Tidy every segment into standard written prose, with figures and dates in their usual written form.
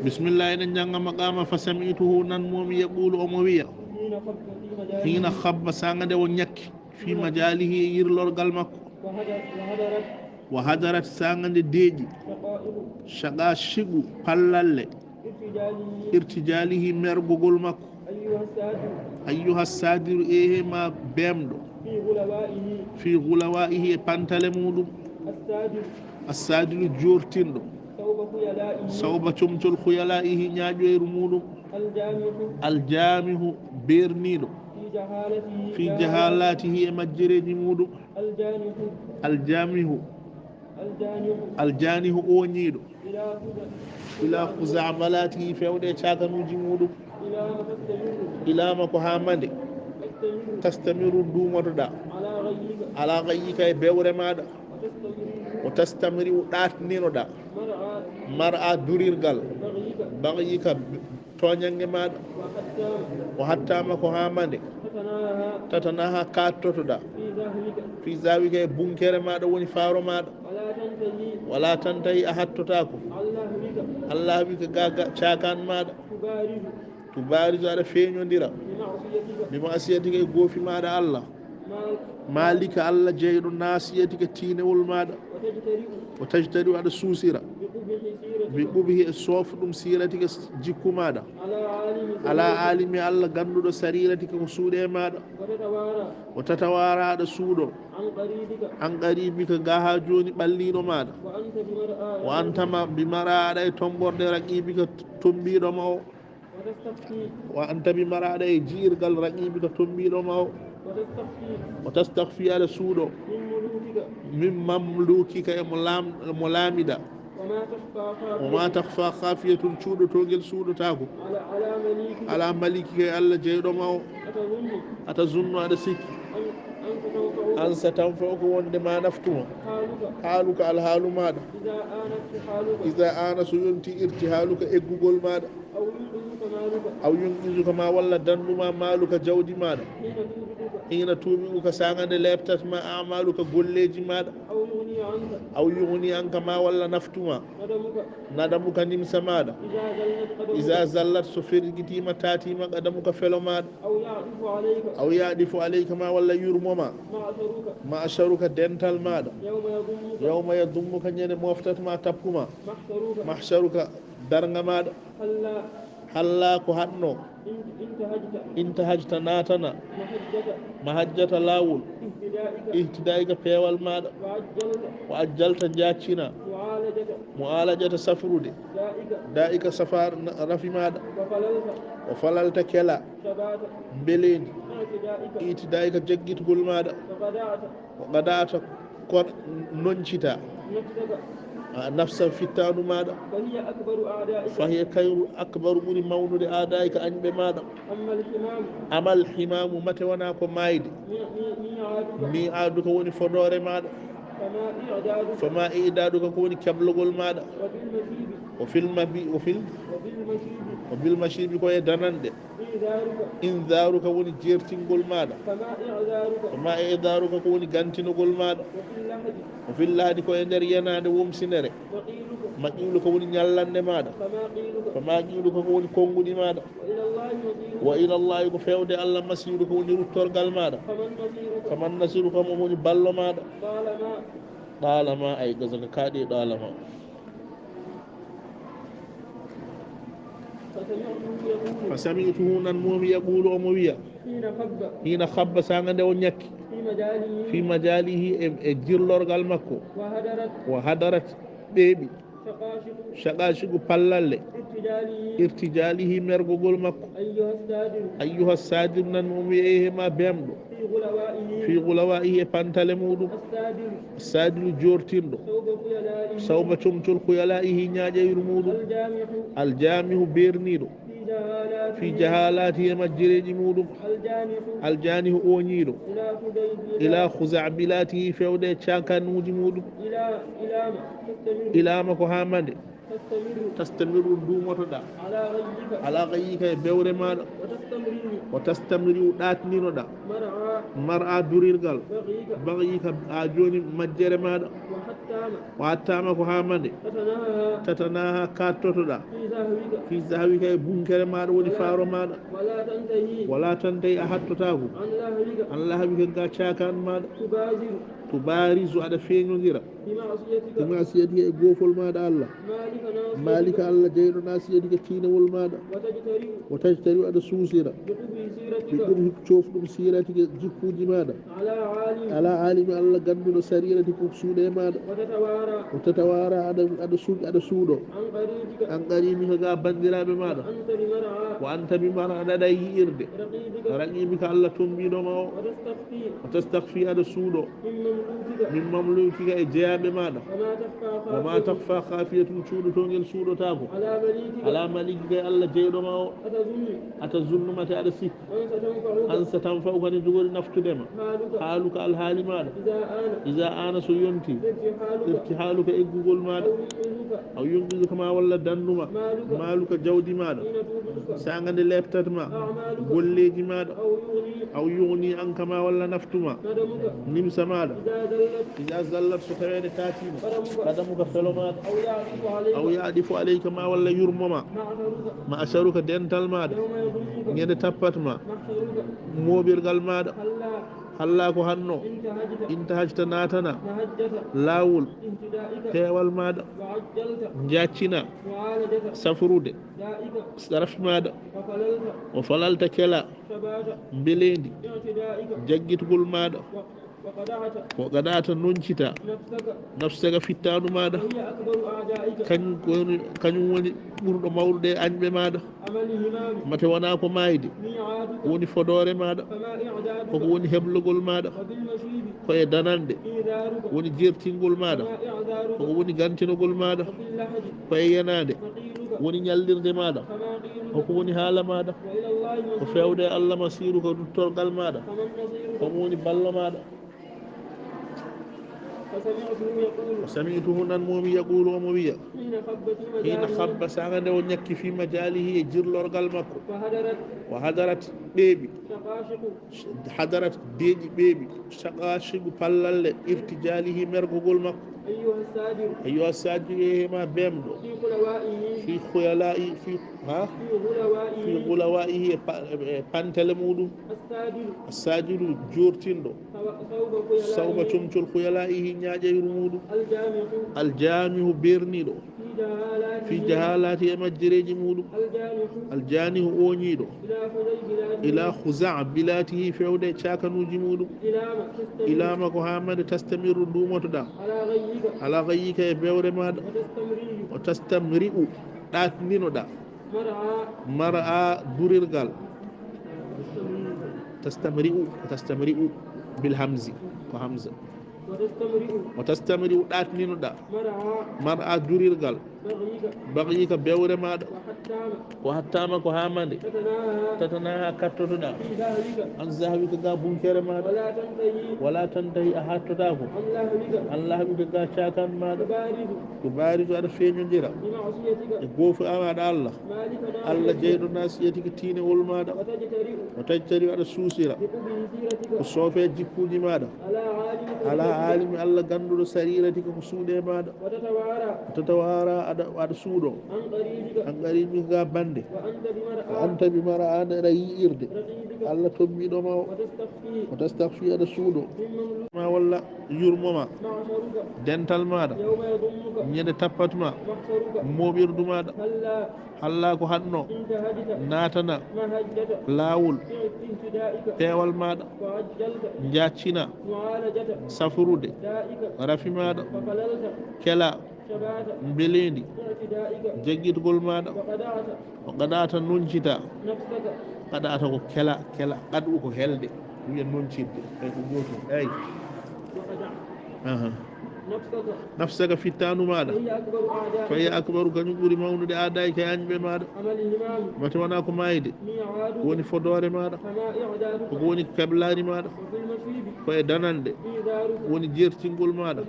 بسم الله إن جنغ مقام فسمعته ننموم يقول أموية حين خب سانغد ونيك في مجاله يرلور قلمك وهدرت سانغد ديجي شقا شقو قلل ارتجاله مرغو قلمك أيها السادر إيه ما بيمدو في غلوائه بانتلمودو السادر جورتيندو صوبة تمتل خيلائه ناجوير مودو الجامع بيرنيدو في جهالاته مجرد مودو الجانه أونيدو إلى خزعبلاته فيودي شاكنوجي مودو إلى مكو هامندي تستمر دومة دا على غيك بيور مادا وتستمر دات نينو دا مرأة دوريرغال بغيك تونيانغ مادا وحتى مكو هامندي تتناها كاتوتو دا في زاويك بونكير مادا وني فارو مادا ولا تنتهي أحد تاكو الله بك غاغا شاكان مادا تبارز على فينيو ديرا بمعصيتك غوفي مادا الله مالك الله جيد ناسيتك تينول مادا وتجتري على سوسيرا بقبه الصوف دم سيرتك جيكو مادا على عالم الله غندو سريرتك وسوده مادا وتتوارى على سودو عن قريبك غاها جوني بلينو مادا وانت ما بمرا على تنبور رقيبك تنبيرو ماو وانت بمرا على جيرغال رقيبك تنبيرو ماو وتستخفي على سودو من مملوكك ملامدا وما تخفى خافية شودو توغل سودو تاكو على مليكك الله جيدو ماو أتظن على سيكي أن ستنفعك وندما نفتوه حالك الحال ماذا إذا آنس ينتي ارتحالك إقوغل ماذا أو ينقذك ما ولا دنما مالك جودي ماذا حين تومئك ساغن لابتت ما أعمالك قليجي ماذا أو يغني عنك ما ولا نفتوه ندمك نمسا ماذا إذا زلت سفر قتيمة تاتيما قدمك فلو ماذا أو يعرف عليك ما ولا يرمو ما معشرك دنتال ماذا يوم يضمك نين موفتت ما تبكما محشرك درنغ ماذا هلا كهنو انتهجت ناتنا محجة لاول اهتدائك فيوال ماذا وأجلت جاتشنا معالجة سفرود دائك سفار رفي ماذا وفللت كلا بلين اهتدائك جگت قل ماذا وقدات ننشتا نفسا فتان ماذا فهي خير أكبر من مولد آدائك أنب ماذا أما الحمام متوناكو مايدي ميعادك وني فدور ماذا فما إعدادك كوني كبلغل ماذا وفي المشيب كوي دانند إنذارك وني جيرتينغول ماذا فما إعذارك كوني غانتينغول ماذا وفي الله كوي ندر يناد ومسينري مقيلك وني نيالند ماذا فما قيلك كوني كونغودي ماذا وإلى الله كفيود الله مسيرك وني رتورغال ماذا فمن نصيرك موني بالو ماذا طالما أي غزل كادي طالما فسمعته ننموم يقول أموية حين خب سانغد ونيك في مجاله جيرلور مكو وهدرت بيبي شقاشق بلال ارتجاله مرغو مكو أيها السادر ننموم إيه ما بيمدو في غلوائه بانتلمودو السادر جورتيندو صوبة تمتل خيلائه ناجير مودو الجامع بيرنيدو في جهالاته مجرد مودو الجانه أونيدو إلى خزعبلاته فيودي شاكنوجي مودو إلى مكو هامندي tastamiru dumotoɗa ala gayyika e bewre maɗa o tastamriu ɗatninoɗa mar'a durirgal bagyika ha joni majjere maɗa o hattama ko hamade tatanaha kattotoɗa fi zahwika e bunkere maɗa woni faro maɗa wala tantahi a hattotako an lahawika ga cakan maɗa tubarisu aɗa feeñodira bimasiyatika e gofol maɗa Allah malika Allah jeyɗo nasiyatika tinawol maɗa o tajtari aɗa suusira ɓe ɗum cofɗum siratika jikkuji maɗa ala alimi Allah ganduɗo sariratika suuɗe maɗa o tatawara aɗa suuɗo an qaribika ga bandiraɓe maɗa wa anta bimara aɗa aɗa yi'irde raqibika Allah tombiɗoma o tastakfi aɗa suuɗo min mamlukika e jeyaɓe maɗa wa ma takfa khafiyatun cuuɗotogel suuɗotako ala malikika e Allah jeyɗoma o ata zunnumate aɗa sik an sa tanfa'u kani jogori naftudema haaluka alhaali maɗa isa ana so yonti irti haaluka eggugol maɗa aw yonkizuka ma walla danduma maaluka jawdi maɗa sagande leptatma golleji maɗa aw yugni an kama walla naftuma nimsa maɗa ida zallat so tawede tatima kadamuka felo maɗa aw yaɗifu aleyka ma walla yurmoma ma asaruka dental maɗa ñande tappatma moɓirgal maɗa halla ko hanno intahajta natana lawol pewal maɗa jaccina safrude saraf maɗa o falalta kela belendi jaggitgol maɗa ko gaɗata noncita nafsaga fittanu maɗa kañum woni ɓurɗo mawɗude añɓe maɗa mate wona ko mayde woni fodore maɗa koko woni heblugol maɗa koye danande woni jertingol maɗa koko woni gantinogol maɗa koye yenade woni ñallirde maɗa koko woni haala maɗa ko fewde Allah masiru ko duttorgal maɗa komo woni balla maɗa وسمعته ننمومي يقول ومويا حين خب ساغنده ونكي في مجاله جرلورغال مكو وحضرت بيبي حضرت ديجي بيبي شقاشق بالله ارتجاله مرغول مكو أيها الساجر ما بيمدو في خيلائي في غلوائه بانتل مودو الساجر جورتيندو سوما تمتل خيلائه نياجي رمودو الجامع بيرنيدو في جهالات مجريج مودو الجاني أونيدو إلى خزع بلاته في عودة شاكنو جمودو إلى ما كهامد تستمر دومة دا على غيك بيور ماد وتستمرئ داتنينو دا مرأة دوريرغال تستمرئ بالهمز كهمزة وتستمرئ داتنينو دا مرأة دوريرغال بغيك بيور ماد وحتى كهامد تتناها كتودا أن زهبك غابون كرماد ولا تنتهي أحاتتاكو الله بك غاشاكان ماد تبارك على فين جرا يغوف أماد الله جيد الناس يتك تين والماد وتجتري على سوسيرا وصوفي جيكو جماد على عالم الله غندو سريرتك مسودة ماد وتتوارى على سودو an qaribi ga bande wa anta bi mara'ana rayirde Allah tombiɗo ma o tastaghfi ada suuɗo ma walla yurmoma dental maɗa ñande tappatuma moɓirdu maɗa halla ko hanno natana lawol pewal maɗa jaccina safrude rafi maɗa kela belendi jaggitgol maɗa ko gaɗata noncita gaɗata ko kela gaɗu ko helde wiya noncirde ay ko goto ay nafsaka fittanu maɗa faye akbaru kañum ɓuuri mawnude aadayi ka yañɓe maɗa mate wona ko mayde ko woni fodore maɗa koko woni keblani maɗa koye dananɗe woni jertingol maɗa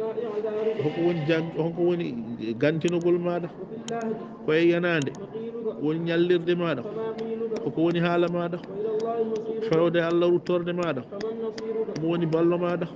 hoko woni gantinogol maɗa koye yanade woni ñallirde maɗa koko woni haala maɗa fewde Allah ruttorde maɗa mo woni ballo maɗa